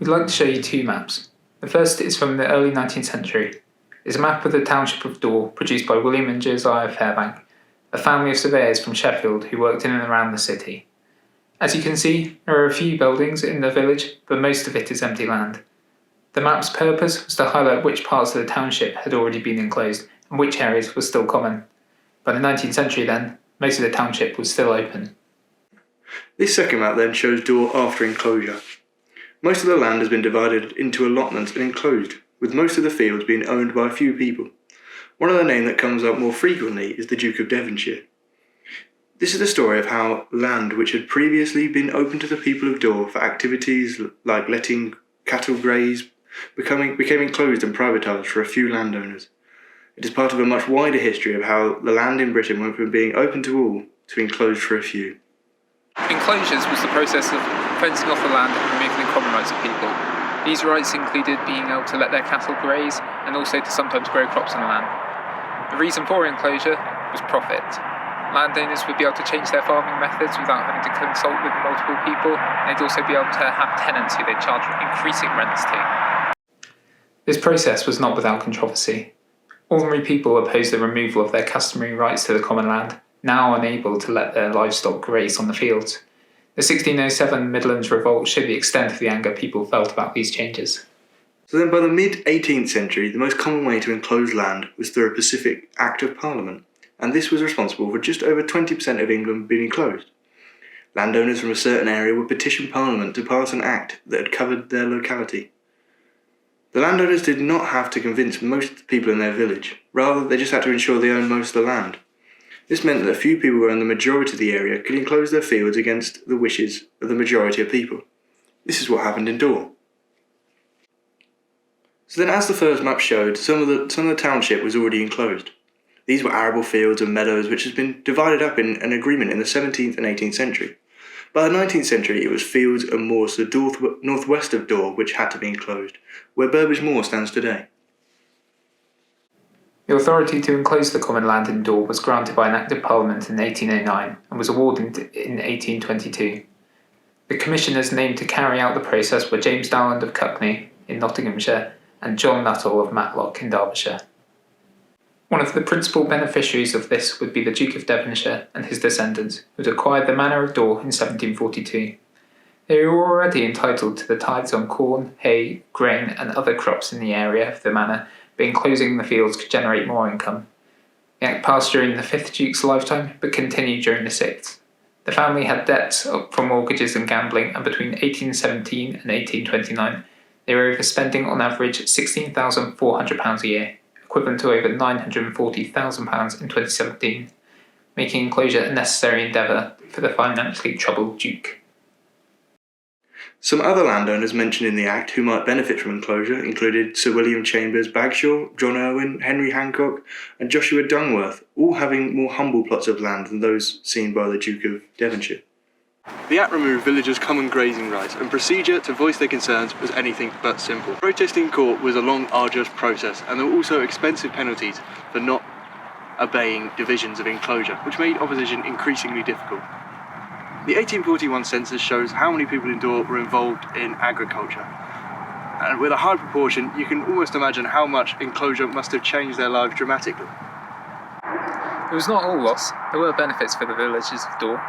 We'd like to show you two maps. The first is from the early 19th century. It's a map of the township of Dore produced by William and Josiah Fairbank, a family of surveyors from Sheffield who worked in and around the city. As you can see, there are a few buildings in the village, but most of it is empty land. The map's purpose was to highlight which parts of the township had already been enclosed and which areas were still common. By the 19th century then, most of the township was still open. This second map then shows Dore after enclosure. Most of the land has been divided into allotments and enclosed, with most of the fields being owned by a few people. One other name that comes up more frequently is the Duke of Devonshire. This is the story of how land which had previously been open to the people of Dore for activities like letting cattle graze became enclosed and privatised for a few landowners. It is part of a much wider history of how the land in Britain went from being open to all to enclosed for a few. Enclosures was the process of fencing off the land and removing the common rights of people. These rights included being able to let their cattle graze and also to sometimes grow crops on the land. The reason for enclosure was profit. Landowners would be able to change their farming methods without having to consult with multiple people, and they'd also be able to have tenants who they'd charge increasing rents to. This process was not without controversy. Ordinary people opposed the removal of their customary rights to the common land, now unable to let their livestock graze on the fields. The 1607 Midlands Revolt showed the extent of the anger people felt about these changes. So then by the mid-18th century, the most common way to enclose land was through a Pacific Act of Parliament, and this was responsible for just over 20% of England being enclosed. Landowners from a certain area would petition Parliament to pass an act that had covered their locality. The landowners did not have to convince most people in their village, rather they just had to ensure they owned most of the land. This meant that a few people who owned the majority of the area could enclose their fields against the wishes of the majority of people. This is what happened in Dore. So then, as the first map showed, some of the township was already enclosed. These were arable fields and meadows which had been divided up in an agreement in the 17th and 18th century. By the 19th century, it was fields and moors to the northwest of Dore which had to be enclosed, where Burbage Moor stands today. The authority to enclose the common land in Dore was granted by an Act of Parliament in 1809 and was awarded in 1822. The commissioners named to carry out the process were James Dowland of Cuckney in Nottinghamshire and John Nuttall of Matlock in Derbyshire. One of the principal beneficiaries of this would be the Duke of Devonshire and his descendants, who had acquired the manor of Dore in 1742. They were already entitled to the tithes on corn, hay, grain and other crops in the area of the manor, but enclosing the fields could generate more income. The Act passed during the 5th Duke's lifetime, but continued during the 6th. The family had debts from mortgages and gambling, and between 1817 and 1829, they were overspending on average £16,400 a year, equivalent to over £940,000 in 2017, making enclosure a necessary endeavour for the financially troubled Duke. Some other landowners mentioned in the Act who might benefit from enclosure included Sir William Chambers Bagshaw, John Irwin, Henry Hancock and Joshua Dungworth, all having more humble plots of land than those seen by the Duke of Devonshire. The Act removed villagers' common grazing rights, and procedure to voice their concerns was anything but simple. Protesting in court was a long, arduous process, and there were also expensive penalties for not obeying divisions of enclosure, which made opposition increasingly difficult. The 1841 census shows how many people in Dore were involved in agriculture, and with a high proportion, you can almost imagine how much enclosure must have changed their lives dramatically. It was not all loss. There were benefits for the villagers of Dore.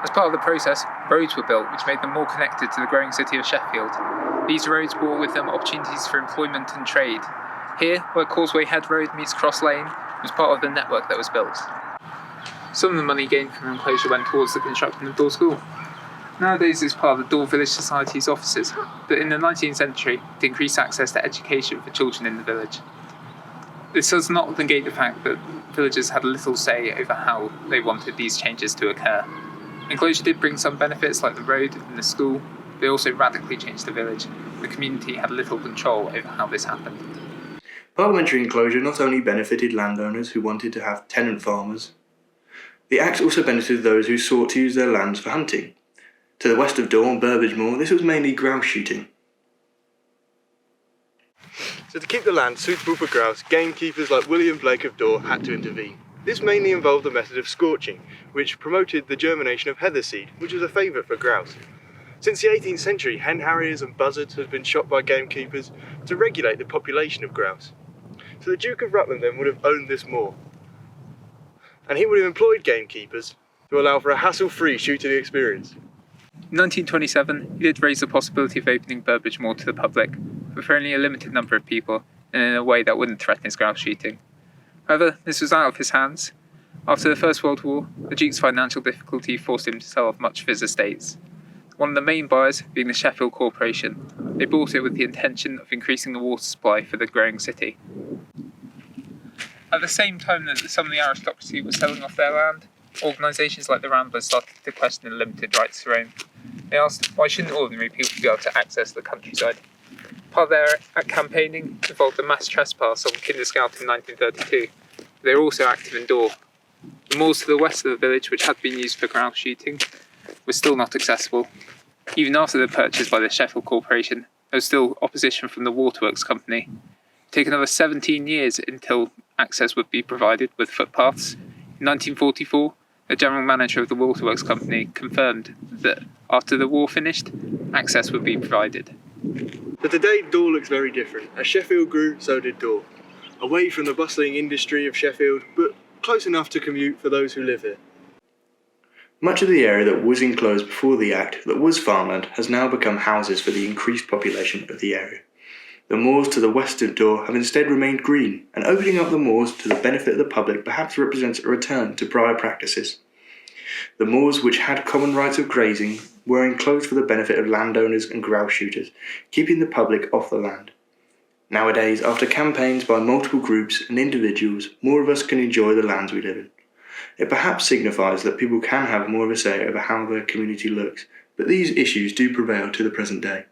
As part of the process, roads were built which made them more connected to the growing city of Sheffield. These roads brought with them opportunities for employment and trade. Here, where Causeway Head Road meets Cross Lane, was part of the network that was built. Some of the money gained from enclosure went towards the construction of Dore School. Nowadays it's part of the Dore Village Society's offices, but in the 19th century it increased access to education for children in the village. This does not negate the fact that villagers had little say over how they wanted these changes to occur. Enclosure did bring some benefits like the road and the school, but it also radically changed the village. The community had little control over how this happened. Parliamentary enclosure not only benefited landowners who wanted to have tenant farmers, the Act also benefited those who sought to use their lands for hunting. To the west of Dore and Burbage Moor, this was mainly grouse shooting. So to keep the land suitable for grouse, gamekeepers like William Blake of Dore had to intervene. This mainly involved the method of scorching, which promoted the germination of heather seed, which was a favourite for grouse. Since the 18th century, hen harriers and buzzards had been shot by gamekeepers to regulate the population of grouse. So the Duke of Rutland then would have owned this moor, and he would have employed gamekeepers to allow for a hassle-free shooting experience. In 1927, he did raise the possibility of opening Burbage Moor to the public, but for only a limited number of people, and in a way that wouldn't threaten his grouse shooting. However, this was out of his hands. After the First World War, the Duke's financial difficulty forced him to sell off much of his estates. One of the main buyers being the Sheffield Corporation. They bought it with the intention of increasing the water supply for the growing city. At the same time that some of the aristocracy were selling off their land, organisations like the Ramblers started to question the limited rights to roam. They asked, why shouldn't ordinary people be able to access the countryside? Part of their campaigning involved a mass trespass on Kinderscout in 1932. They were also active in Dore. The moors to the west of the village, which had been used for grouse shooting, were still not accessible. Even after the purchase by the Sheffield Corporation, there was still opposition from the Waterworks Company. It took another 17 years until access would be provided with footpaths. In 1944, the general manager of the Waterworks Company confirmed that after the war finished, access would be provided. But today, Dore looks very different. As Sheffield grew, so did Dore. Away from the bustling industry of Sheffield, but close enough to commute for those who live here. Much of the area that was enclosed before the Act, that was farmland, has now become houses for the increased population of the area. The moors to the west of Dore have instead remained green, and opening up the moors to the benefit of the public perhaps represents a return to prior practices. The moors, which had common rights of grazing, were enclosed for the benefit of landowners and grouse shooters, keeping the public off the land. Nowadays, after campaigns by multiple groups and individuals, more of us can enjoy the lands we live in. It perhaps signifies that people can have more of a say over how their community looks, but these issues do prevail to the present day.